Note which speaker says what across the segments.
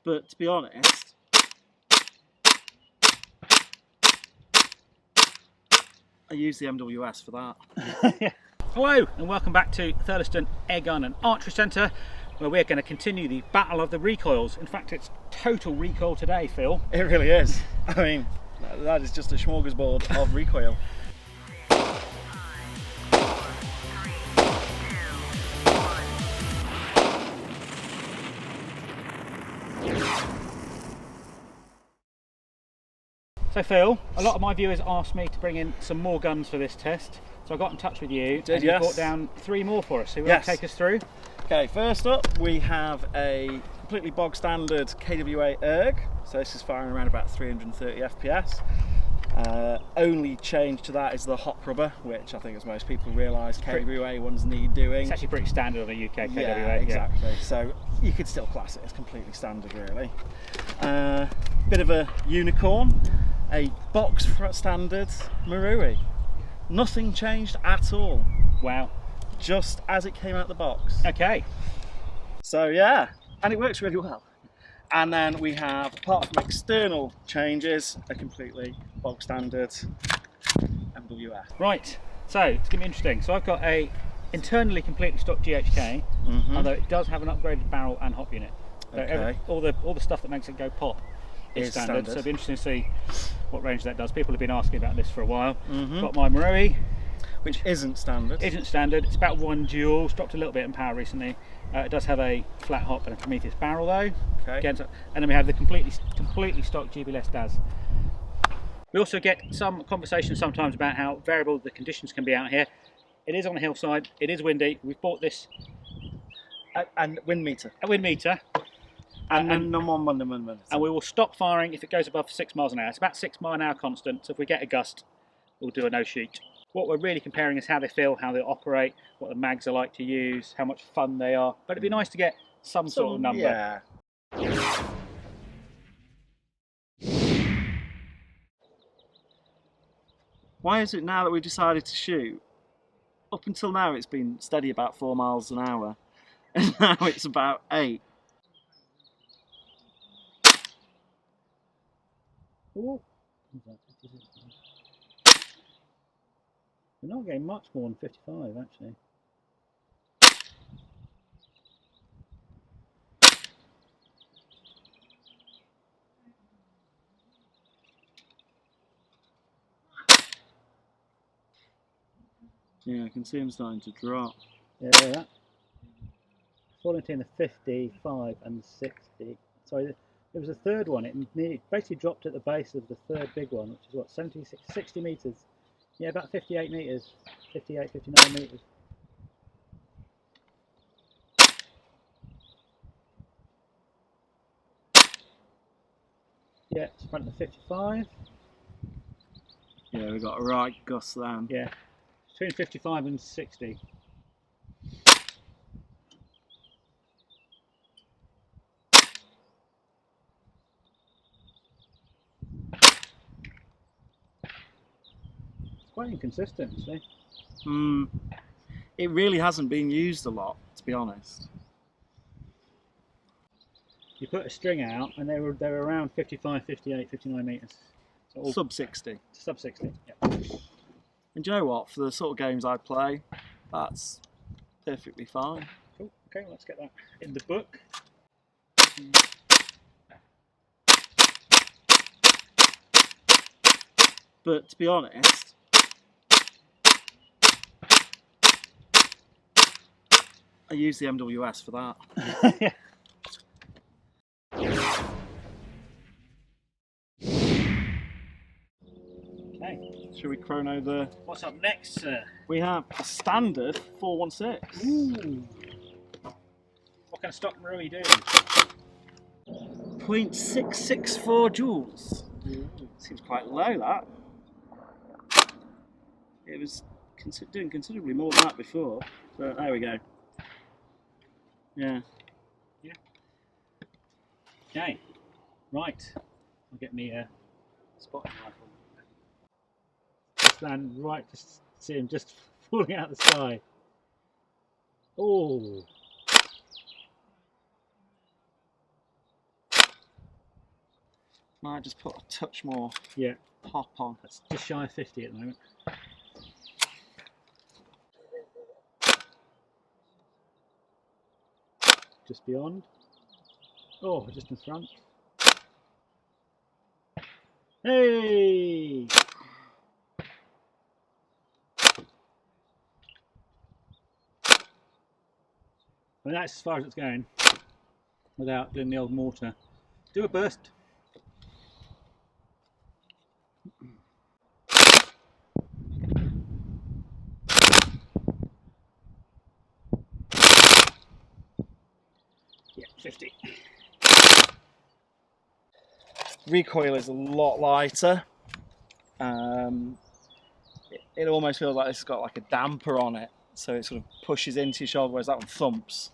Speaker 1: But to be honest, I use the MWS for that.
Speaker 2: Hello and welcome back to Thurlaston Airgun and Archery Centre, where we're going to continue the battle of the recoils. In fact, it's total recoil today, Phil.
Speaker 1: It really is. I mean, that is just a smorgasbord of recoil.
Speaker 2: So Phil, a lot of my viewers asked me to bring in some more guns for this test, so I got in touch with you and you brought down 3 more for us. So will you take us through?
Speaker 1: Okay, first up we have a completely bog standard KWA Erg. So this is firing around about 330 FPS. Only change to that is the hot rubber, which I think, as most people realise, KWA ones need doing.
Speaker 2: It's actually pretty standard on the UK KWA.
Speaker 1: Yeah, exactly. So you could still class it as completely standard, really. Bit of a unicorn, a box standard Marui. Nothing changed at all.
Speaker 2: Wow.
Speaker 1: Just as it came out the box.
Speaker 2: Okay.
Speaker 1: So yeah, and it works really well. And then we have, apart from external changes, a completely bog standard MWF.
Speaker 2: Right, so it's going to be interesting. So I've got a internally completely stock GHK, although it does have an upgraded barrel and hop unit. So all the stuff that makes it go pop is standard. So it'll be interesting to see what range that does. People have been asking about this for a while. Got my Marui,
Speaker 1: which isn't standard.
Speaker 2: It's about 1 joule. It's dropped a little bit in power recently. It does have a flat hop and a Prometheus barrel though.
Speaker 1: Okay.
Speaker 2: And then we have the completely stock GBLS DAS. We also get some conversation sometimes about how variable the conditions can be out here. It is on a hillside. It is windy. We've bought this
Speaker 1: and wind meter.
Speaker 2: A wind meter.
Speaker 1: And
Speaker 2: we will stop firing if it goes above 6 miles an hour. It's about 6 mile an hour constant. So if we get a gust, we'll do a no shoot. What we're really comparing is how they feel, how they operate, what the mags are like to use, how much fun they are. But it'd be nice to get some sort of number.
Speaker 1: Yeah. Why is it now that we've decided to shoot? Up until now it's been steady about 4 miles an hour, and now it's about 8.
Speaker 2: Ooh. We're not getting much more than 55 actually.
Speaker 1: Yeah, I can see them starting to drop.
Speaker 2: Yeah, that. Falling between the 55 and 60. Sorry, there was a third one. It basically dropped at the base of the third big one, which is what, 60 metres. Yeah, about 58 metres, 58, 59 metres. Yeah, it's front of the 55.
Speaker 1: Yeah, we got a right gust then.
Speaker 2: Yeah, between 55 and 60. Quite inconsistent, see?
Speaker 1: It really hasn't been used a lot, to be honest.
Speaker 2: You put a string out and they were around 55, 58, 59 metres. So
Speaker 1: sub 60.
Speaker 2: Sub 60, yeah.
Speaker 1: And do you know what? For the sort of games I play, that's perfectly fine.
Speaker 2: Cool. Okay, let's get that in the book.
Speaker 1: But to be honest, I use the MWS for that.
Speaker 2: Yeah. Okay.
Speaker 1: Shall we chrono the...
Speaker 2: What's up next, sir?
Speaker 1: We have a standard 416.
Speaker 2: Ooh. What kind of stock Marui do?
Speaker 1: 0.664 joules. Seems quite low, that. It was doing considerably more than that before, but there we go. Yeah.
Speaker 2: Yeah. Okay. Right. I'll get me a spotting rifle. Just land right, just see him just falling out of the sky. Oh.
Speaker 1: Might just put a touch more pop on.
Speaker 2: That's just shy of 50 at the moment. Just beyond. Oh, just in front. Hey! I mean, that's as far as it's going without doing the old mortar. Do a burst. Yeah, 50.
Speaker 1: Recoil is a lot lighter. It almost feels like it's got like a damper on it, so it sort of pushes into your shoulder, whereas that one thumps.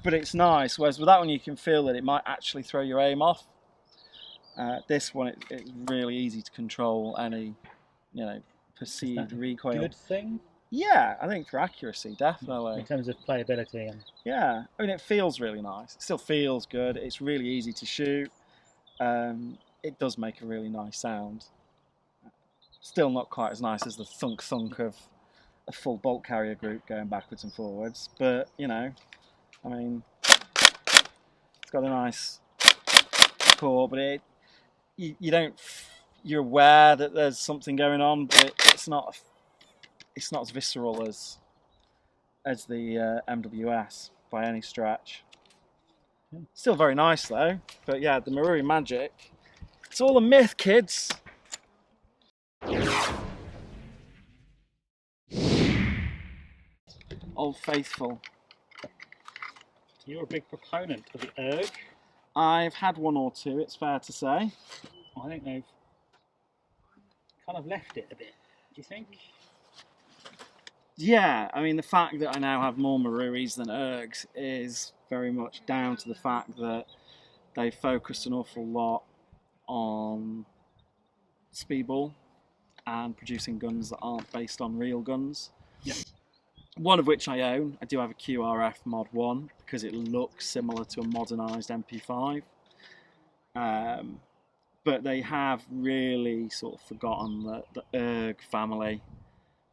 Speaker 1: But it's nice, whereas with that one you can feel that it might actually throw your aim off. This one, it's really easy to control any, perceived recoil.
Speaker 2: Good thing?
Speaker 1: Yeah, I think for accuracy, definitely.
Speaker 2: In terms of playability. And...
Speaker 1: yeah, I mean, it feels really nice. It still feels good. It's really easy to shoot. It does make a really nice sound. Still not quite as nice as the thunk thunk of a full bolt carrier group going backwards and forwards, but I mean, it's got a nice core, but you're aware that there's something going on, but it's not as visceral as the MWS by any stretch. Still very nice though, but yeah, the Marui magic, it's all a myth, kids. Old Faithful.
Speaker 2: You're a big proponent of the Erg.
Speaker 1: I've had one or two, it's fair to say.
Speaker 2: I think they've kind of left it a bit, do you think?
Speaker 1: Yeah, I mean, the fact that I now have more Maruis than Ergs is very much down to the fact that they focused an awful lot on speedball and producing guns that aren't based on real guns.
Speaker 2: Yeah.
Speaker 1: One of which I own. I do have a QRF Mod 1 because it looks similar to a modernised MP5. But they have really sort of forgotten the Erg family,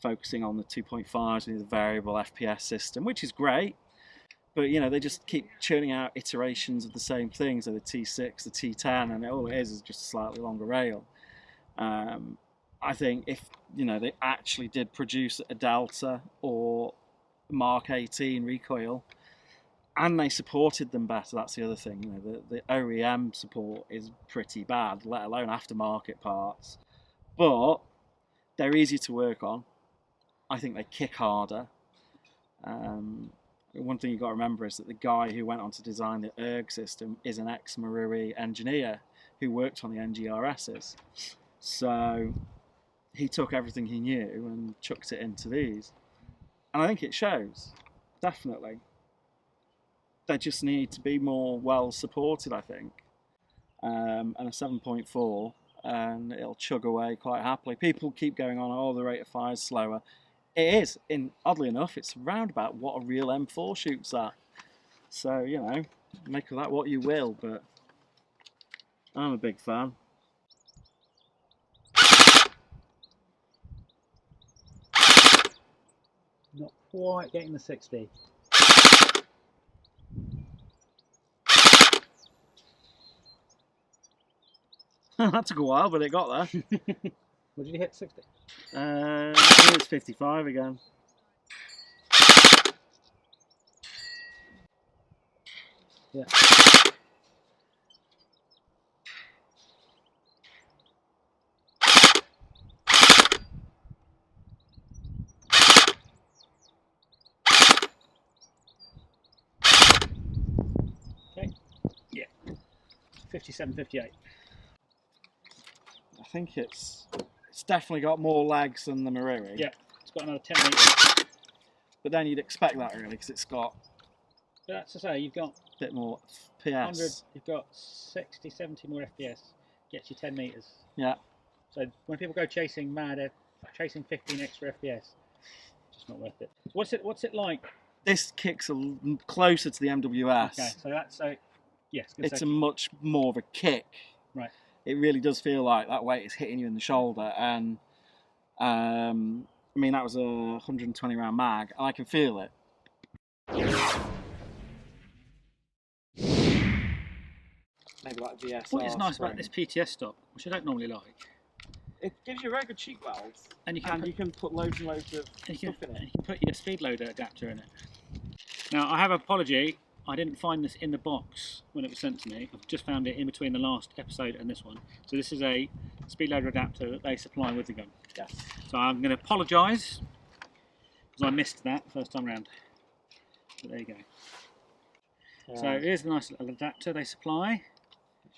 Speaker 1: focusing on the 2.5s with the variable FPS system, which is great. But they just keep churning out iterations of the same things, so the T6, the T10, and all it is just a slightly longer rail. I think if they actually did produce a Delta or Mark 18 recoil, and they supported them better, that's the other thing. The OEM support is pretty bad, let alone aftermarket parts. But they're easier to work on. I think they kick harder. One thing you've got to remember is that the guy who went on to design the Erg system is an ex-Marui engineer who worked on the NGRSs. So he took everything he knew and chucked it into these. And I think it shows, definitely. They just need to be more well supported, I think. And a 7.4, and it'll chug away quite happily. People keep going on, oh, the rate of fire is slower. It is, oddly enough, it's around about what a real M4 shoots at. So, make of that what you will, but I'm a big fan.
Speaker 2: Not quite getting the 60.
Speaker 1: That took a while, but it got there.
Speaker 2: What did you hit, 60?
Speaker 1: I think it's 55 again.
Speaker 2: Yeah. Okay. Yeah. 57, 58.
Speaker 1: I think it's definitely got more legs than the Marui.
Speaker 2: Yeah, it's got another 10 metres.
Speaker 1: But then you'd expect that really, because it's got...
Speaker 2: But that's to say, you've got...
Speaker 1: a bit more PS.
Speaker 2: 100, you've got 60, 70 more FPS. Gets you 10 metres.
Speaker 1: Yeah.
Speaker 2: So when people go chasing mad, chasing 15 extra FPS, It's not worth it. What's it like?
Speaker 1: This kicks closer to the MWS.
Speaker 2: Okay, so that's yes.
Speaker 1: It's a much more of a kick.
Speaker 2: Right.
Speaker 1: It really does feel like that weight is hitting you in the shoulder, and I mean that was a 120 round mag, and I can feel it. Maybe like VSR.
Speaker 2: What is nice
Speaker 1: spring.
Speaker 2: about this PTS stop, which I don't normally like,
Speaker 1: It gives you very good cheek welds,
Speaker 2: and you
Speaker 1: can put loads and loads of stuff in it.
Speaker 2: You can put your speed loader adapter in it. Now I have an apology. I didn't find this in the box when it was sent to me. I've just found it in between the last episode and this one. So this is a speed loader adapter that they supply with the gun.
Speaker 1: Yes.
Speaker 2: So I'm going to apologise because I missed that first time round. But there you go. Yeah. So here's the nice little adapter they supply.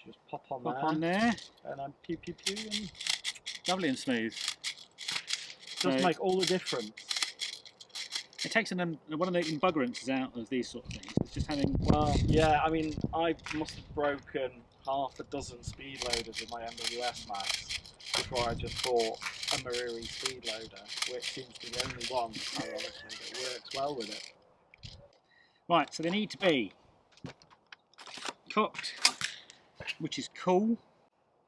Speaker 1: Just pop on
Speaker 2: there.
Speaker 1: And then pew pew pew. And
Speaker 2: lovely and smooth.
Speaker 1: Does make all the difference.
Speaker 2: It takes one of the embuggerances out of these sort of things. It's just having...
Speaker 1: Well, yeah, I mean, I must have broken half a dozen speed loaders with my MWS mags before I just bought a Marui speed loader, which seems to be the only one, ironically, that works well with it.
Speaker 2: Right, so they need to be cocked, which is cool.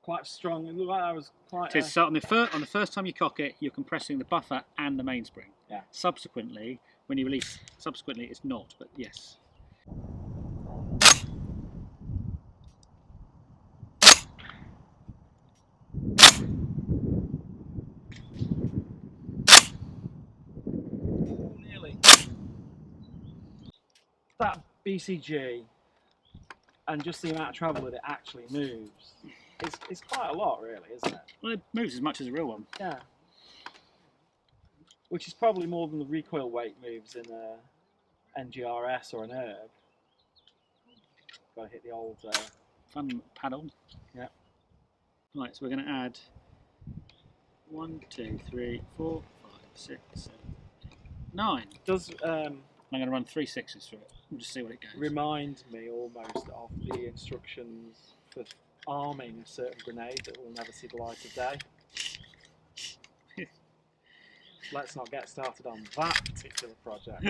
Speaker 1: Quite strong. It looked like I was quite...
Speaker 2: So on the first time you cock it, you're compressing the buffer and the mainspring.
Speaker 1: Yeah.
Speaker 2: Subsequently, when you release, it's not, but yes.
Speaker 1: Oh, nearly. That BCG and just the amount of travel that it actually moves. It's quite a lot, really, isn't it?
Speaker 2: Well, it moves as much as a real one.
Speaker 1: Yeah. Which is probably more than the recoil weight moves in a NGRS or an Erg. Got to hit the old...
Speaker 2: Fun paddle.
Speaker 1: Yeah.
Speaker 2: Right, so we're going to add 1, 2, 3, 4, 5, 6, 7, 8, 9.
Speaker 1: Does...
Speaker 2: I'm going to run 3 6s through it. We'll just see what it goes.
Speaker 1: Remind me almost of the instructions for arming a certain grenade that will never see the light of day. Let's not get started on that particular project.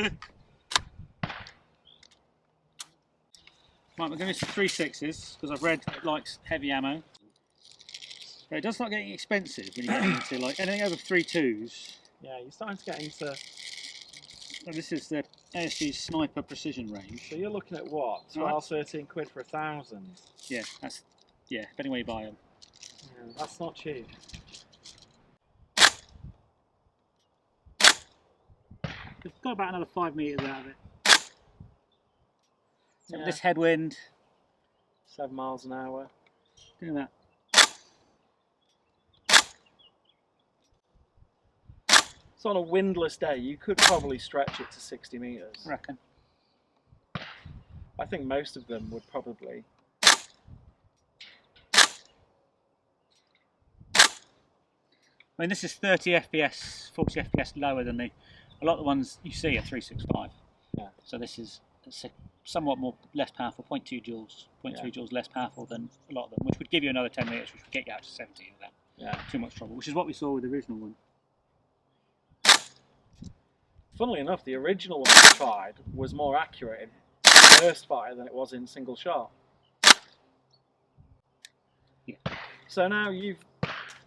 Speaker 2: Right, we're going to do 3 6s because I've read it likes heavy ammo. But it does start getting expensive when you get into like anything over 3 2s.
Speaker 1: Yeah, you're starting to get into...
Speaker 2: So this is the ASG sniper precision range.
Speaker 1: So you're looking at what? 12, 13 quid for 1,000?
Speaker 2: Yeah, that's... Yeah, depending where you buy them.
Speaker 1: Yeah, that's not cheap.
Speaker 2: We've got about another 5 metres out of it. So
Speaker 1: Yeah.
Speaker 2: this headwind.
Speaker 1: 7 miles an hour.
Speaker 2: Doing that.
Speaker 1: So on a windless day, you could probably stretch it to 60 metres.
Speaker 2: I reckon.
Speaker 1: I think most of them would probably.
Speaker 2: I mean, this is 30 FPS, 40 FPS lower than a lot of the ones you see are 365.
Speaker 1: Yeah.
Speaker 2: So this is somewhat less powerful, 0.2 joules, 0.3 joules less powerful than a lot of them, which would give you another 10 metres, which would get you out to 70 without too much trouble, which is what we saw with the original one.
Speaker 1: Funnily enough, the original one I tried was more accurate in burst fire than it was in single shot.
Speaker 2: Yeah.
Speaker 1: So now you've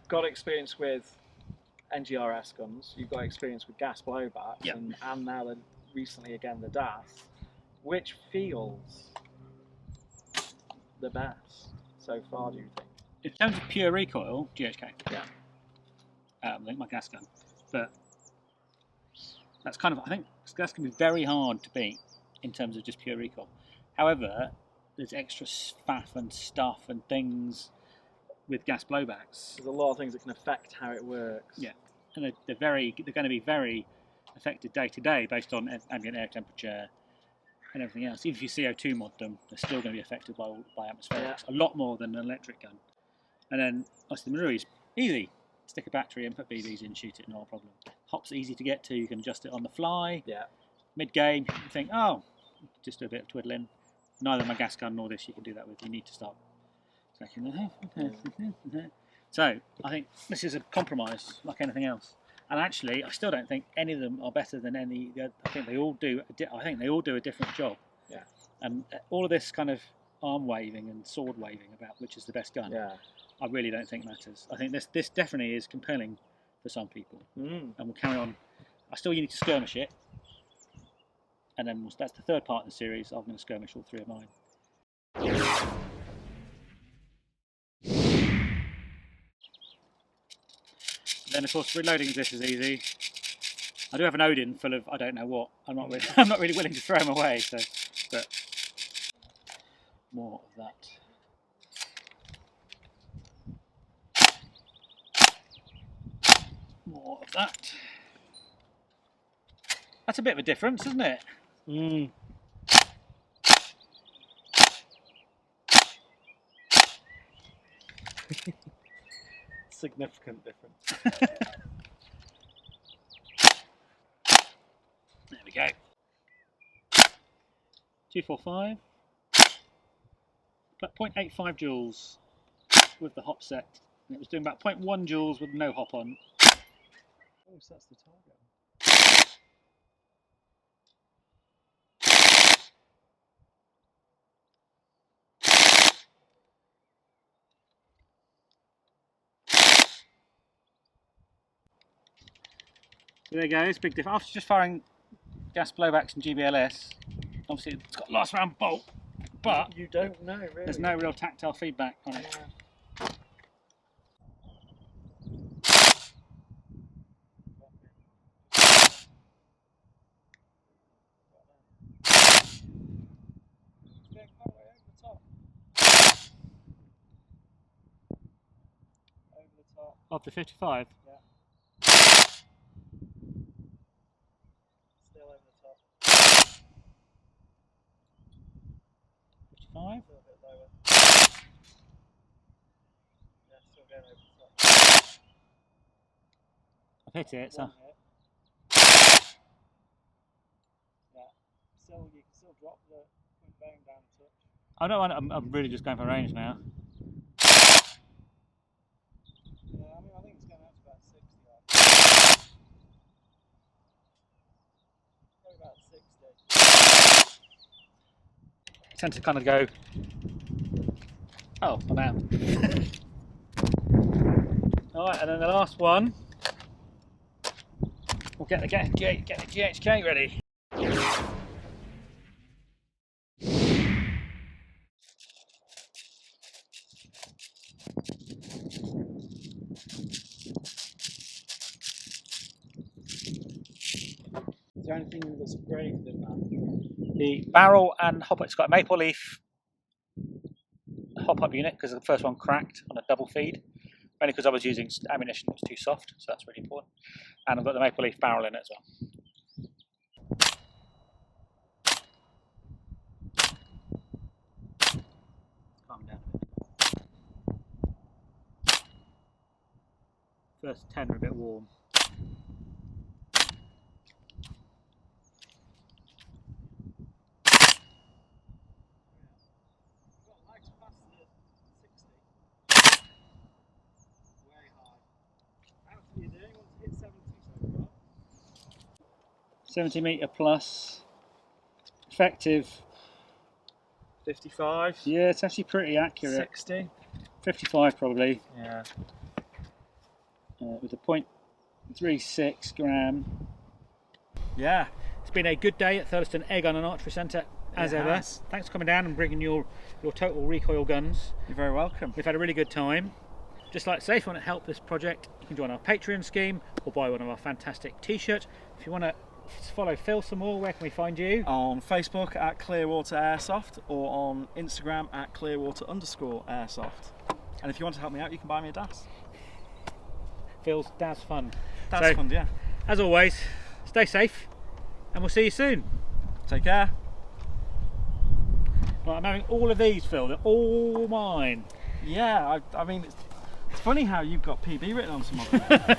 Speaker 1: got experience with NGRS guns, you've got experience with gas blowbacks,
Speaker 2: yep.
Speaker 1: and now then recently again the DAS. Which feels the best so far, do you think?
Speaker 2: In terms of pure recoil, GHK.
Speaker 1: Yeah.
Speaker 2: I think my gas gun, but that's kind of, I think that's going to be very hard to beat in terms of just pure recoil. However, there's extra faff and stuff and things with gas blowbacks.
Speaker 1: There's a lot of things that can affect how it works.
Speaker 2: Yeah, and they're going to be very affected day to day based on ambient air temperature and everything else. Even if you CO2 mod them, they're still going to be affected by atmospherics, a lot more than an electric gun. And then, obviously, the Marui's easy. Stick a battery in, put BBs in, shoot it, no problem. Hop's easy to get to, you can adjust it on the fly. Yeah. Mid-game, you think, oh, just do a bit of twiddling. Neither my gas gun nor this you can do that with. You need to start checking. So, I think this is a compromise, like anything else. And actually, I still don't think any of them are better than any. I think they all do. I think they all do a different job.
Speaker 1: Yeah.
Speaker 2: And all of this kind of arm waving and sword waving about which is the best gun.
Speaker 1: Yeah.
Speaker 2: I really don't think matters. I think this definitely is compelling for some people. And we'll carry on. I still need to skirmish it. And then that's the third part of the series. I'm going to skirmish all 3 of mine. Then of course reloading this is easy. I do have an Odin full of I don't know what. I'm not really willing to throw them away. So, but more of that. More of that. That's a bit of a difference, isn't it?
Speaker 1: Significant difference.
Speaker 2: There we go. 245. About 0.85 joules with the hop set. And it was doing about 0.1 joules with no hop on.
Speaker 1: Oh, so that's the target.
Speaker 2: So there you go, it's a big difference. After just firing gas blowbacks and GBLS, obviously it's got last round bolt, but
Speaker 1: you don't know really.
Speaker 2: There's no real tactile feedback on it. Of the 55?
Speaker 1: Yeah. Still over the top.
Speaker 2: 55?
Speaker 1: Still a bit lower. Yeah, still going over the top.
Speaker 2: I've hit it, so.
Speaker 1: Yeah. Still, you can still drop the point bearing down a touch.
Speaker 2: I don't want. I'm really just going for range now.
Speaker 1: I think it's going out to about 60. Probably about 60.
Speaker 2: I tend to kind of go. Oh, I'm out. Alright, and then the last one. We'll get the GHK ready.
Speaker 1: Is there anything that's upgraded in that?
Speaker 2: The barrel and hop, it's got a maple leaf hop-up unit because the first one cracked on a double feed. Only because I was using ammunition that was too soft, so that's really important. And I've got the maple leaf barrel in it as well. Calm down a bit. First 10 are a bit warm.
Speaker 1: Past the 60. Way high. How much are you doing? Once you hit 70 so far?
Speaker 2: 70 metre plus. Effective.
Speaker 1: 55.
Speaker 2: Yeah, it's actually pretty accurate.
Speaker 1: 60.
Speaker 2: 55 probably.
Speaker 1: Yeah.
Speaker 2: With a 0.36 gram.
Speaker 1: Yeah.
Speaker 2: It's been a good day at Thurlaston Airgun and Archery Centre as ever.
Speaker 1: Has.
Speaker 2: Thanks for coming down and bringing your total recoil guns.
Speaker 1: You're very welcome.
Speaker 2: We've had a really good time. Just like to say, if you want to help this project, you can join our Patreon scheme or buy one of our fantastic t-shirts. If you want to follow Phil some more, where can we find you?
Speaker 1: On Facebook at Clearwater Airsoft or on Instagram at Clearwater_Airsoft. And if you want to help me out, you can buy me a DAS.
Speaker 2: Phil's DAS Fun.
Speaker 1: DAS Fun, yeah.
Speaker 2: As always, stay safe and we'll see you soon.
Speaker 1: Take care.
Speaker 2: Right, I'm having all of these, Phil. They're all mine.
Speaker 1: Yeah, I mean, it's funny how you've got PB written on some of them.